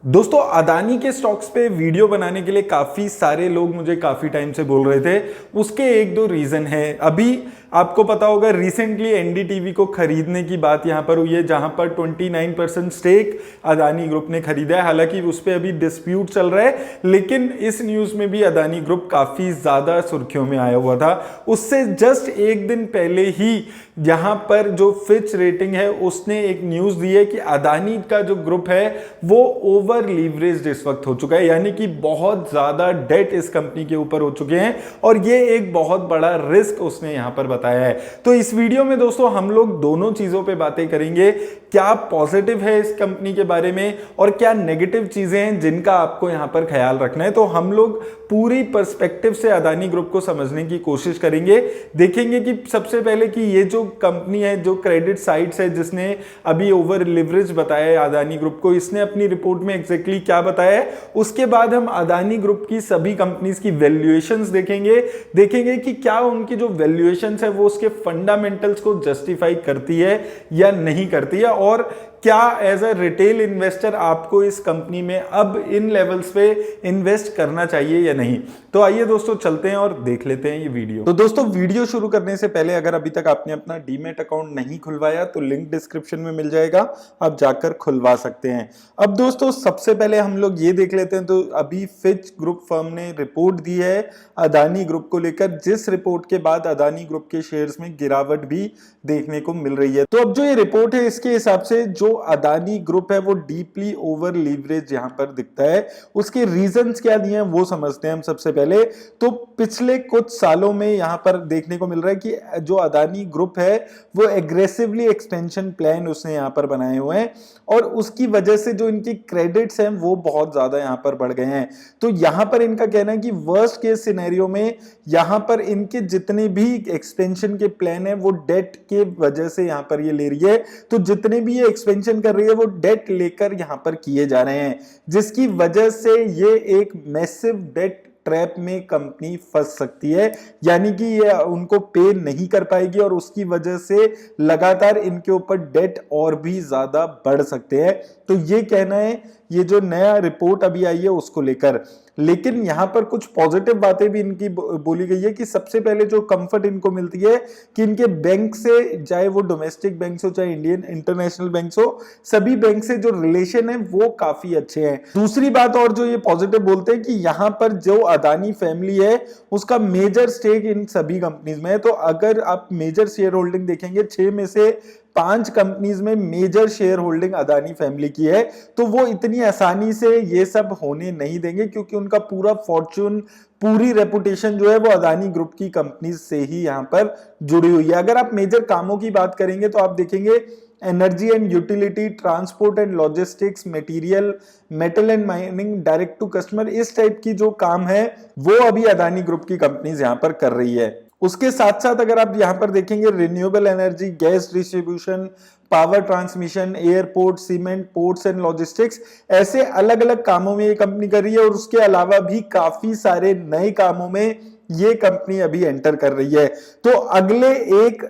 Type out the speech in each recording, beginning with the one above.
दोस्तों अदानी के स्टॉक्स पे वीडियो बनाने के लिए काफ़ी सारे लोग मुझे काफ़ी टाइम से बोल रहे थे। उसके एक दो रीज़न है। अभी आपको पता होगा रिसेंटली एनडीटीवी को खरीदने की बात यहाँ पर हुई है, जहाँ पर 29% स्टेक अदानी ग्रुप ने खरीदा है। हालांकि उस पर अभी डिस्प्यूट चल रहा है, लेकिन इस न्यूज़ में भी अदानी ग्रुप काफ़ी ज़्यादा सुर्खियों में आया हुआ था। उससे जस्ट एक दिन पहले ही यहाँ पर जो फिच रेटिंग है उसने एक न्यूज़ दी है कि अदानी का जो ग्रुप है वो ओवर लीवरेज्ड इस वक्त हो चुका है, यानी कि बहुत ज्यादा डेट इस कंपनी के ऊपर हो चुके हैं और ये एक बहुत बड़ा रिस्क उसने यहां पर बताया है। तो इस वीडियो में दोस्तों हम लोग दोनों चीजों पे बातें करेंगे, क्या पॉजिटिव है इस कंपनी के बारे में और क्या नेगेटिव चीजें हैं जिनका आपको यहां पर ख्याल रखना है। तो हम लोग पूरी पर्सपेक्टिव से अदानी ग्रुप को समझने की कोशिश करेंगे। देखेंगे कि सबसे पहले कि ये जो कंपनी है, जो क्रेडिट साइट्स है जिसने अभी ओवर लिवरेज बताया है अदानी ग्रुप को, इसने अपनी रिपोर्ट में एग्जैक्टली क्या बताया है। उसके बाद हम अदानी ग्रुप की सभी कंपनीज की वैल्यूएशंस देखेंगे कि क्या उनकी जो वैल्यूएशंस है वो उसके फंडामेंटल्स को जस्टिफाई करती है या नहीं करती है, और क्या एज अ रिटेल इन्वेस्टर आपको इस कंपनी में अब इन लेवल्स पे इन्वेस्ट करना चाहिए या नहीं। तो आइए दोस्तों चलते हैं और देख लेते हैं ये वीडियो। तो दोस्तों वीडियो शुरू करने से पहले अगर अभी तक आपने अपना डीमैट अकाउंट नहीं खुलवाया तो लिंक डिस्क्रिप्शन में मिल जाएगा, आप जाकर खुलवा सकते हैं। अब दोस्तों सबसे पहले हम लोग ये देख लेते हैं। तो अभी फिच ग्रुप फर्म ने रिपोर्ट दी है अदानी ग्रुप को लेकर, जिस रिपोर्ट के बाद अदानी ग्रुप के शेयर्स में गिरावट भी देखने को मिल रही है। तो अब जो ये रिपोर्ट है इसके हिसाब से जो अदानी ग्रुप है वो डीपली ओवर लीवरेज यहां पर दिखता है। उसके रीजंस क्या दिए हैं वो समझते हैं हम सबसे पहले। तो पिछले कुछ सालों में यहां पर देखने को मिल रहा है कि जो अदानी ग्रुप है वो एग्रेसिवली एक्सपेंशन प्लान उसने यहां पर बनाए हुए हैं और उसकी वजह से जो इनकी क्रेडिट्स हैं वो बहुत ज्यादा यहां पर बढ़ गए हैं। तो यहां पर इनका कहना है कि वर्स्ट केस सिनेरियो में यहां पर इनके जितने भी एक्सपेंशन के प्लान है वो डेट के वजह से यहां पर ये ले रही है। तो जितने भी ये एक्सपेंशन कर रही है वो डेट लेकर यहां पर किए जा रहे हैं, जिसकी वजह से ये एक मैसिव डेट ट्रैप में कंपनी फंस सकती है, यानी कि ये उनको पे नहीं कर पाएगी और उसकी वजह से लगातार इनके ऊपर डेट और भी ज्यादा बढ़ सकते हैं। तो ये कहना है ये जो नया रिपोर्ट अभी आई है उसको लेकर। लेकिन यहां पर कुछ पॉजिटिव बातें भी इनकी बोली गई है कि सबसे पहले जो कंफर्ट इनको मिलती है कि इनके बैंक से, चाहे वो डोमेस्टिक बैंक हो चाहे इंडियन इंटरनेशनल बैंक हो, सभी बैंक से जो रिलेशन है वो काफी अच्छे हैं। दूसरी बात और जो ये पॉजिटिव बोलते हैं कि यहां पर जो अदानी फैमिली है उसका मेजर स्टेक इन सभी कंपनीज में है। तो अगर आप मेजर शेयर होल्डिंग देखेंगे, 6 में से 5 कंपनीज में major share holding Adani family की है। तो वो इतनी आसानी से ये सब होने नहीं देंगे क्योंकि उनका पूरा फॉर्च्यून, पूरी रेपुटेशन जो है वो अदानी ग्रुप की कंपनीज से ही यहां पर जुड़ी हुई है। अगर आप मेजर कामों की बात करेंगे तो आप देखेंगे energy and utility, transport and logistics, material, metal and mining, direct to customer, इस टाइप की जो काम है वो अभी अदानी ग्रुप की कंपनीज यहां पर कर रही है। उसके साथ साथ अगर आप यहां पर देखेंगे renewable energy, gas distribution, power transmission, airport, cement, ports and logistics, ऐसे अलग अलग कामों में ये कंपनी कर रही है और उसके अलावा भी काफी सारे नए कामों में ये कंपनी अभी एंटर कर रही है। तो अगले एक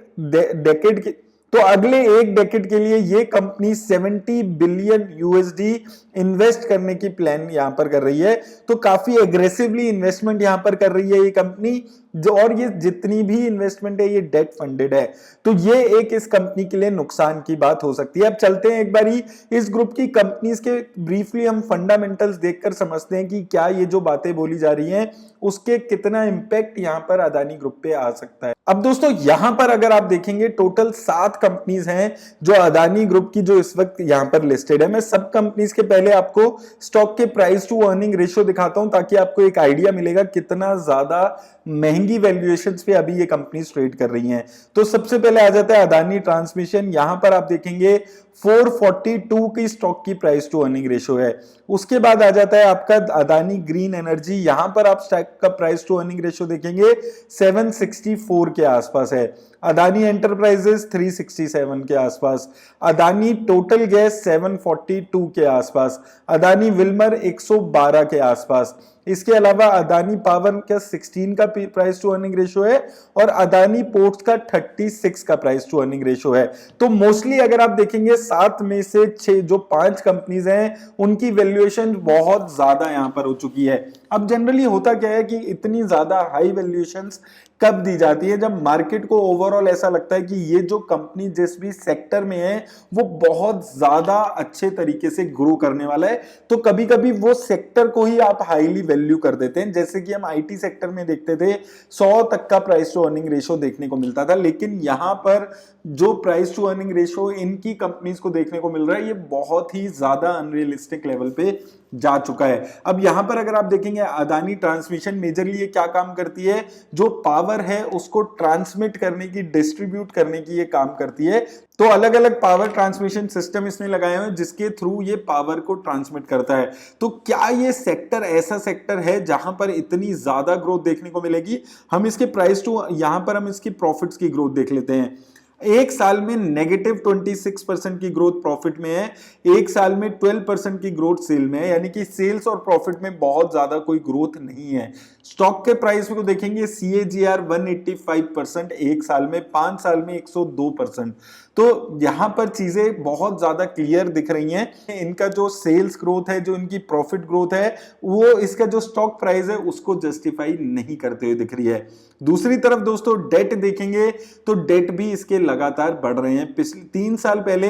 डेकेड के लिए ये कंपनी 70 बिलियन यूएसडी इन्वेस्ट करने की प्लान यहां पर कर रही है। तो काफी एग्रेसिवली इन्वेस्टमेंट यहां पर कर रही है ये कंपनी, जो और ये जितनी भी इन्वेस्टमेंट है ये डेट फंडेड है। तो ये एक इस कंपनी के लिए नुकसान की बात हो सकती है। अब चलते हैं एक बारी इस ग्रुप की कंपनीज के ब्रीफली हम फंडामेंटल्स देखकर समझते हैं कि क्या ये जो बातें बोली जा रही हैं उसके कितना इंपैक्ट यहां पर अदानी ग्रुप पे आ सकता है। अब दोस्तों यहां पर अगर आप देखेंगे टोटल 7 कंपनीज हैं जो अदानी ग्रुप की जो इस वक्त यहां पर लिस्टेड है। मैं सब कंपनीज के पहले आपको स्टॉक के प्राइस टू अर्निंग रेशियो दिखाता हूं ताकि आपको एक आइडिया मिलेगा कितना ज्यादा महंगी वैल्यूएशंस पे अभी ये कंपनीज ट्रेड कर रही हैं। तो सबसे पहले आ जाता है अदानी ट्रांसमिशन। यहां पर आप देखेंगे 442 की स्टॉक की प्राइस टू अर्निंग रेशियो है। उसके बाद आ जाता है आपका अदानी ग्रीन एनर्जी। यहां पर आप स्टॉक का प्राइस टू अर्निंग रेशियो देखेंगे 764 के आसपास है। अदानी एंटरप्राइजेस 367 के आसपास, अदानी टोटल गैस 742 के आसपास, अदानी विल्मर 112 के आसपास। इसके अलावा अदानी पावर का 16 का प्राइस टू अर्निंग रेशियो है और अदानी पोर्ट्स का 36 का प्राइस टू अर्निंग रेशियो है। तो मोस्टली अगर आप देखेंगे 7 में से 6 जो 5 कंपनीज हैं उनकी वैल्यूएशन बहुत ज्यादा यहां पर हो चुकी है। अब जनरली होता क्या है कि इतनी ज्यादा हाई वैल्यूएशंस कब दी जाती है, जब मार्केट को ओवरऑल ऐसा लगता है कि ये जो कंपनी जिस भी सेक्टर में है वो बहुत ज्यादा अच्छे तरीके से ग्रो करने वाला है, तो कभी कभी वो सेक्टर को ही आप हाईली वैल्यू कर देते हैं। जैसे कि हम आईटी सेक्टर में देखते थे 100 तक का प्राइस टू अर्निंग रेशियो देखने को मिलता था, लेकिन यहां पर जो प्राइस टू अर्निंग रेशियो इनकी कंपनीज को देखने को मिल रहा है ये बहुत ही ज्यादा अनरियलिस्टिक लेवल पे जा चुका है। अब यहां पर अगर आप देखेंगे अदानी ट्रांसमिशन मेजरली ये क्या काम करती है, जो पावर है उसको ट्रांसमिट करने की, डिस्ट्रीब्यूट करने की ये काम करती है। तो अलग अलग पावर ट्रांसमिशन सिस्टम इसने लगाए हुए हैं जिसके थ्रू ये पावर को ट्रांसमिट करता है। तो क्या ये सेक्टर ऐसा सेक्टर है जहां पर इतनी ज्यादा ग्रोथ देखने को मिलेगी? हम इसके प्राइस टू यहां पर हम इसकी प्रॉफिट्स की ग्रोथ देख लेते हैं। एक साल में -26% की ग्रोथ प्रॉफिट में है, एक साल में 12% की ग्रोथ सेल में है, यानी कि सेल्स और प्रॉफिट में बहुत ज्यादा कोई ग्रोथ नहीं है। स्टॉक के प्राइस को देखेंगे CAGR 185% एक साल में, 5 साल में 102%। तो यहां पर चीजें बहुत ज्यादा क्लियर दिख रही हैं। इनका जो सेल्स ग्रोथ है, जो इनकी प्रॉफिट ग्रोथ है, वो इसका जो स्टॉक प्राइस है उसको जस्टिफाई नहीं करते हुए दिख रही है। दूसरी तरफ दोस्तों डेट देखेंगे तो डेट भी इसके लगातार बढ़ रहे हैं। पिछले 3 साल पहले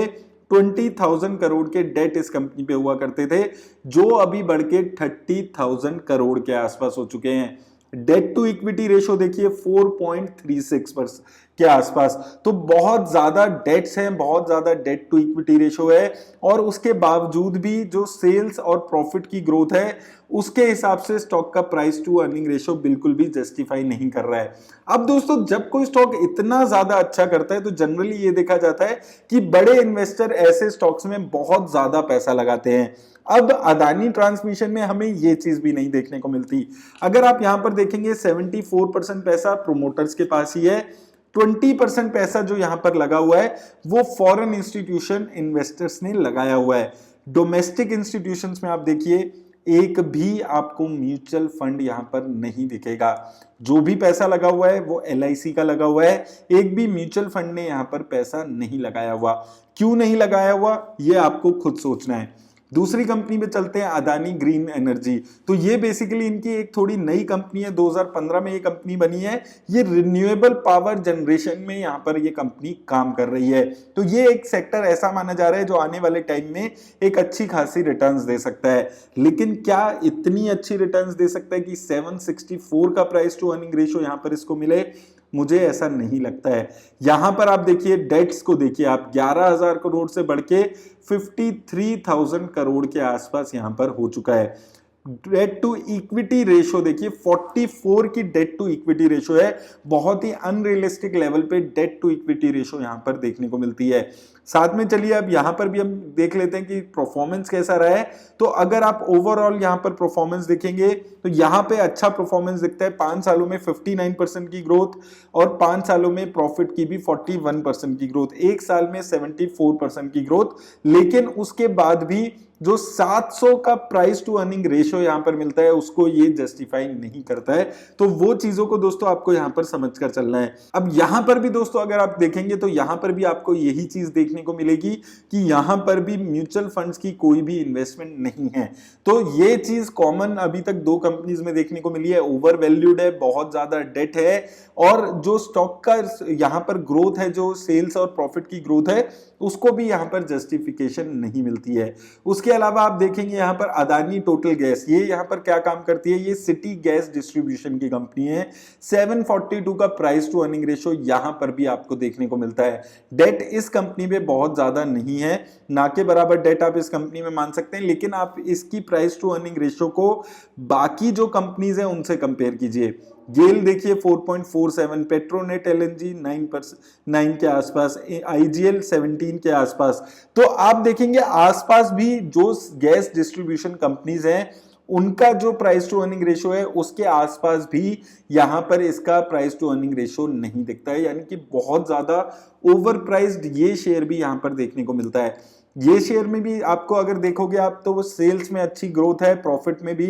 20,000 करोड़ के डेट इस कंपनी पे हुआ करते थे, जो अभी बढ़ के 30,000 करोड़ के आसपास हो चुके हैं। डेट टू इक्विटी रेशियो देखिए 4.36% के आसपास। तो बहुत ज्यादा डेट्स हैं, बहुत ज्यादा डेट टू इक्विटी रेशियो है, और उसके बावजूद भी जो सेल्स और प्रॉफिट की ग्रोथ है उसके हिसाब से स्टॉक का प्राइस टू अर्निंग रेशियो बिल्कुल भी जस्टिफाई नहीं कर रहा है। अब दोस्तों जब कोई स्टॉक इतना ज्यादा अच्छा करता है तो जनरली ये देखा जाता है कि बड़े इन्वेस्टर ऐसे स्टॉक्स में बहुत ज्यादा पैसा लगाते हैं। अब अदानी ट्रांसमिशन में हमें ये चीज भी नहीं देखने को मिलती। अगर आप यहां पर देखेंगे 74% पैसा प्रोमोटर्स के पास ही है, 20% पैसा जो यहां पर लगा हुआ है वो फॉरेन इंस्टीट्यूशन इन्वेस्टर्स ने लगाया हुआ है। डोमेस्टिक इंस्टीट्यूशंस में आप देखिए एक भी आपको म्यूचुअल फंड यहां पर नहीं दिखेगा। जो भी पैसा लगा हुआ है वो LIC का लगा हुआ है, एक भी म्यूचुअल फंड ने यहां पर पैसा नहीं लगाया हुआ। क्यों नहीं लगाया हुआ ये आपको खुद सोचना है। दूसरी कंपनी पे चलते हैं, अदानी ग्रीन एनर्जी। तो ये बेसिकली इनकी एक थोड़ी नई कंपनी है, 2015 में ये कंपनी बनी है। ये रिन्यूएबल पावर जनरेशन में यहाँ पर ये कंपनी काम कर रही है। तो ये एक सेक्टर ऐसा माना जा रहा है जो आने वाले टाइम में एक अच्छी खासी रिटर्न्स दे सकता है। लेकिन क्या इतनी अच्छी रिटर्न्स दे सकता है कि 764 का प्राइस टू अर्निंग रेशियो यहाँ पर इसको मिले? मुझे ऐसा नहीं लगता है। यहां पर आप देखिए डेट्स को देखिए, आप 11,000 करोड़ से बढ़ के 53,000 करोड़ के आसपास यहां पर हो चुका है। डेट टू इक्विटी रेशियो देखिए 44 की डेट टू इक्विटी रेशियो है। बहुत ही अनरियलिस्टिक लेवल पे डेट टू इक्विटी रेशियो यहां पर देखने को मिलती है। साथ में चलिए अब यहां पर भी हम देख लेते हैं कि परफॉर्मेंस कैसा रहा है। तो अगर आप ओवरऑल यहां पर परफॉर्मेंस देखेंगे तो यहां पे अच्छा परफॉर्मेंस दिखता है। 5 सालों में 59% की ग्रोथ और 5 सालों में प्रॉफिट की भी 41% की ग्रोथ, एक साल में 74% की ग्रोथ। लेकिन उसके बाद भी जो 700 का प्राइस टू अर्निंग रेशियो यहां पर मिलता है उसको ये जस्टिफाई नहीं करता है। तो वो चीजों को दोस्तों आपको यहां पर समझकर चलना है। अब यहां पर भी दोस्तों अगर आप देखेंगे तो यहां पर भी आपको यही चीज देखने को मिलेगी कि यहां पर भी म्यूचुअल फंड्स की कोई भी इन्वेस्टमेंट नहीं है। तो ये चीज कॉमन अभी तक 2 कंपनीज में देखने को मिली है। ओवर वैल्यूड है, बहुत ज्यादा डेट है, और जो स्टॉक का यहां पर ग्रोथ है, जो सेल्स और प्रॉफिट की ग्रोथ है, उसको भी यहां पर जस्टिफिकेशन नहीं मिलती है। उसके अलावा आप देखेंगे यहां पर अदानी टोटल गैस, ये यहां पर क्या काम करती है? ये सिटी गैस डिस्ट्रीब्यूशन की कंपनी है। 742 का प्राइस टू अर्निंग रेशियो यहां पर भी आपको देखने को मिलता है। डेट इस कंपनी पे बहुत ज्यादा नहीं है, ना के बराबर डेट आप इस कंपनी में मान सकते हैं, लेकिन आप इसकी प्राइस टू अर्निंग रेशियो को बाकी जो कंपनीज है उनसे कंपेयर कीजिए। गेल देखिए 4.47, पेट्रोनेट LNG 9 के आसपास, IGL 17 के आसपास। तो आप देखेंगे आसपास भी जो गैस डिस्ट्रीब्यूशन कंपनीज हैं उनका जो प्राइस टू अर्निंग रेशियो है उसके आसपास भी यहां पर इसका प्राइस टू अर्निंग रेशियो नहीं दिखता है, यानी कि बहुत ज्यादा ओवर प्राइस्ड ये शेयर भी यहां पर देखने को मिलता है। ये शेयर में भी आपको अगर देखोगे आप तो वो सेल्स में अच्छी ग्रोथ है, प्रॉफिट में भी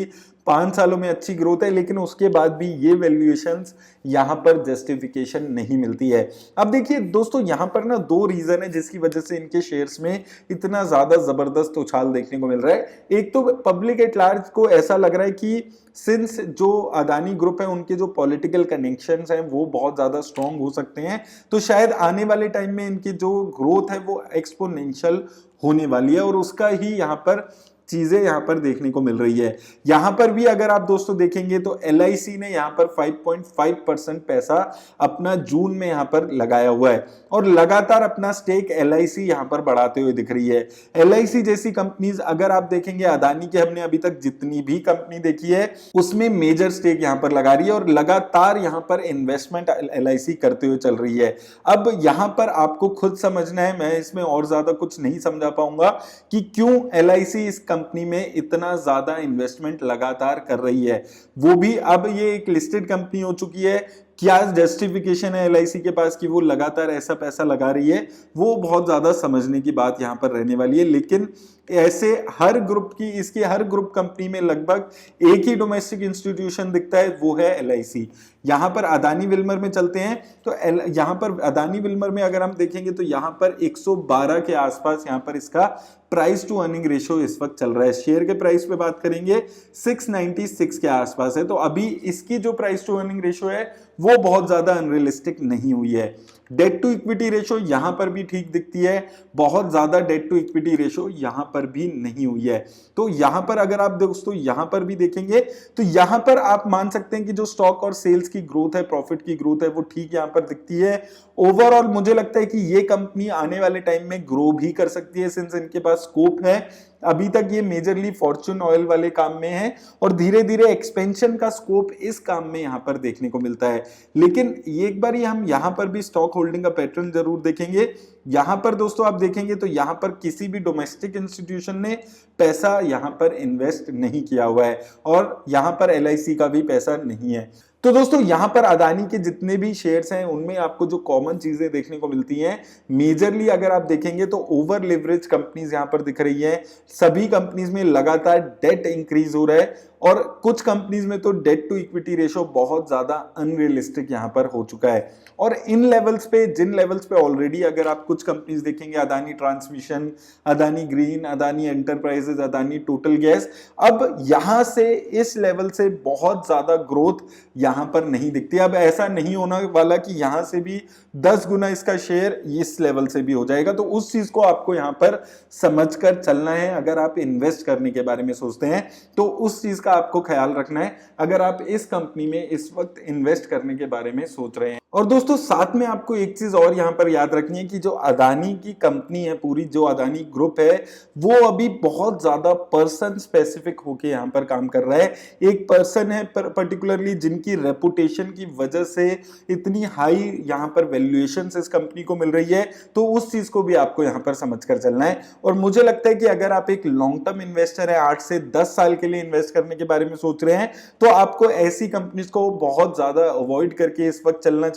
5 सालों में अच्छी ग्रोथ है, लेकिन उसके बाद भी ये वैल्यूएशंस यहां पर जस्टिफिकेशन नहीं मिलती है। अब देखिए दोस्तों, यहां पर ना दो रीजन है जिसकी वजह से इनके शेयर्स में इतना ज्यादा जबरदस्त उछाल देखने को मिल रहा है। एक तो पब्लिक एट लार्ज को ऐसा लग रहा है कि सिंस जो अदानी ग्रुप है उनके जो पॉलिटिकल कनेक्शंस हैं वो बहुत ज्यादा स्ट्रांग हो सकते हैं, तो शायद आने वाले टाइम में इनकी जो ग्रोथ है वो एक्सपोनेंशियल होने वाली है और उसका ही यहाँ पर चीजें यहां पर देखने को मिल रही है। यहां पर भी अगर आप दोस्तों देखेंगे तो LIC ने यहां पर 5.5% पैसा अपना जून में यहां पर लगाया हुआ है और लगातार अपना स्टेक LIC यहां पर बढ़ाते हुए दिख रही है। LIC जैसी कंपनीज अगर आप देखेंगे, अदानी के हमने अभी तक जितनी भी कंपनी देखी है उसमें मेजर स्टेक यहां पर लगा रही है और लगातार यहां पर इन्वेस्टमेंट LIC करते हुए चल रही है। अब यहां पर आपको खुद समझना है, मैं इसमें और ज्यादा कुछ नहीं समझा पाऊंगा कि क्यों LIC इस कंपनी में इतना ज्यादा इन्वेस्टमेंट लगातार कर रही है। वो भी अब ये एक लिस्टेड कंपनी हो चुकी है, क्या जस्टिफिकेशन है LIC के पास कि वो लगातार ऐसा पैसा लगा रही है, वो बहुत ज्यादा समझने की बात यहां पर रहने वाली है। लेकिन ऐसे हर ग्रुप की, इसके हर ग्रुप कंपनी में लगभग एक ही डोमेस्टिक इंस्टीट्यूशन दिखता है, वो है LIC। यहां पर अदानी विल्मर में चलते हैं तो यहां पर अदानी विल्मर में अगर हम देखेंगे तो यहां पर 112 के आसपास यहां पर इसका प्राइस टू अर्निंग रेशियो इस वक्त चल रहा है। शेयर के प्राइस पे बात करेंगे 696 के आसपास है, तो अभी इसकी जो प्राइस टू अर्निंग रेशियो है वो बहुत ज्यादा अनरियलिस्टिक नहीं हुई है। डेट टू इक्विटी रेशियो यहां पर भी ठीक दिखती है, बहुत ज्यादा डेट टू इक्विटी रेशियो यहां पर भी नहीं हुई है। तो यहां पर अगर आप दोस्तों यहां पर भी देखेंगे तो यहां पर आप मान सकते हैं कि जो स्टॉक और सेल्स की ग्रोथ है, प्रॉफिट की ग्रोथ है, वो ठीक यहां पर दिखती है। ओवरऑल मुझे लगता है कि ये कंपनी आने वाले टाइम में ग्रो भी कर सकती है सिंस इनके पास स्कोप है। अभी तक ये मेजरली फॉर्च्यून ऑयल वाले काम में है और धीरे धीरे एक्सपेंशन का स्कोप इस काम में यहां पर देखने को मिलता है। लेकिन एक बार हम यहां पर भी स्टॉक होल्डिंग का पैटर्न जरूर देखेंगे। यहां पर दोस्तों आप देखेंगे तो यहां पर किसी भी डोमेस्टिक इंस्टीट्यूशन ने पैसा यहां पर इन्वेस्ट नहीं किया हुआ है और यहां पर LIC का भी पैसा नहीं है। तो दोस्तों यहां पर अदानी के जितने भी शेयर्स हैं उनमें आपको जो कॉमन चीजें देखने को मिलती हैं, मेजरली अगर आप देखेंगे तो ओवर लिवरेज कंपनीज यहां पर दिख रही हैं। सभी कंपनीज में लगातार डेट इंक्रीज हो रहा है और कुछ कंपनीज में तो डेट टू इक्विटी रेशियो बहुत ज्यादा अनरियलिस्टिक यहां पर हो चुका है। और इन लेवल्स पे, जिन लेवल्स पे ऑलरेडी अगर आप कुछ कंपनीज देखेंगे, Adani transmission, Adani green, Adani enterprises, Adani total gas, अब यहां से इस लेवल से बहुत ज्यादा ग्रोथ यहां पर नहीं दिखती। अब ऐसा नहीं होना वाला कि यहां से भी 10 गुना इसका शेयर इस लेवल से भी हो जाएगा, तो उस चीज को आपको यहां पर समझकर चलना है। अगर आप इन्वेस्ट करने के बारे में सोचते हैं तो उस चीज का आपको ख्याल रखना है अगर आप इस कंपनी में इस वक्त इन्वेस्ट करने के बारे में सोच रहे हैं। और दोस्तों साथ में आपको एक चीज और यहां पर याद रखनी है कि जो अदानी की कंपनी है, पूरी जो अदानी ग्रुप है, वो अभी बहुत ज्यादा पर्सन स्पेसिफिक होके यहां पर काम कर रहा है। एक पर्सन है पर्टिकुलरली जिनकी रेपुटेशन की वजह से इतनी हाई यहां पर वैल्यूएशन इस कंपनी को मिल रही है, तो उस चीज को भी आपको यहां पर समझकर चलना है। और मुझे लगता है कि अगर आप एक लॉन्ग टर्म इन्वेस्टर है, 8 से 10 साल के लिए इन्वेस्ट करने के बारे में सोच रहे हैं, तो आपको ऐसी कंपनीज को बहुत ज्यादा अवॉइड करके इस वक्त चलना चाहिए,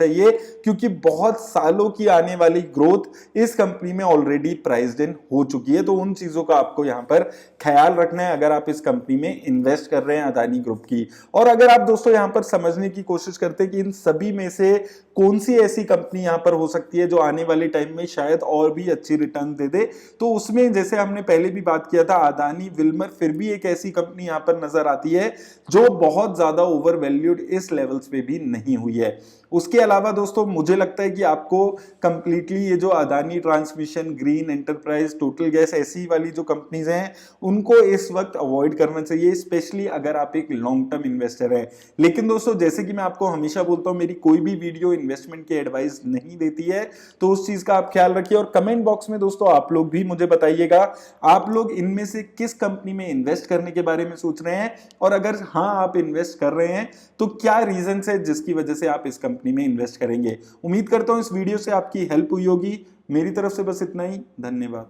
क्योंकि बहुत सालों की आने वाली ग्रोथ इस कंपनी में ऑलरेडी प्राइस्ड इन हो चुकी है। तो उन चीजों का आपको यहां पर ख्याल रखना है अगर आप इस कंपनी में इन्वेस्ट कर रहे हैं अदानी ग्रुप की। और अगर आप दोस्तों यहां पर समझने की कोशिश करते हैं कि इन सभी में से कौन सी ऐसी कंपनी यहां पर हो सकती है जो आने वाले टाइम में शायद और भी अच्छी रिटर्न दे दे, तो उसमें जैसे हमने पहले भी बात किया था, अदानी विल्मर फिर भी एक ऐसी कंपनी यहां पर नजर आती है जो बहुत ज्यादा ओवर वैल्यूड इस लेवल्स पे भी नहीं हुई है। उसके अलावा दोस्तों मुझे लगता है कि आपको कंप्लीटली ये जो Adani transmission, green enterprise, total gas, ऐसी वाली जो कंपनीज हैं उनको इस वक्त अवॉइड करना चाहिए, स्पेशली अगर आप एक लॉन्ग टर्म इन्वेस्टर है। लेकिन दोस्तों जैसे कि मैं आपको हमेशा बोलता हूं, मेरी कोई भी वीडियो इन्वेस्टमेंट की एडवाइस नहीं देती है, तो उस चीज का आप ख्याल रखिए। और कमेंट बॉक्स में दोस्तों आप लोग भी मुझे बताइएगा आप लोग इनमें से किस कंपनी में इन्वेस्ट करने के बारे में सोच रहे हैं, और अगर हाँ आप इन्वेस्ट कर रहे हैं तो क्या रीजन है जिसकी वजह से आप इस कंपनी में इन्वेस्ट करेंगे। उम्मीद करता हूं इस वीडियो से आपकी हेल्प हुई होगी। मेरी तरफ से बस इतना ही, धन्यवाद।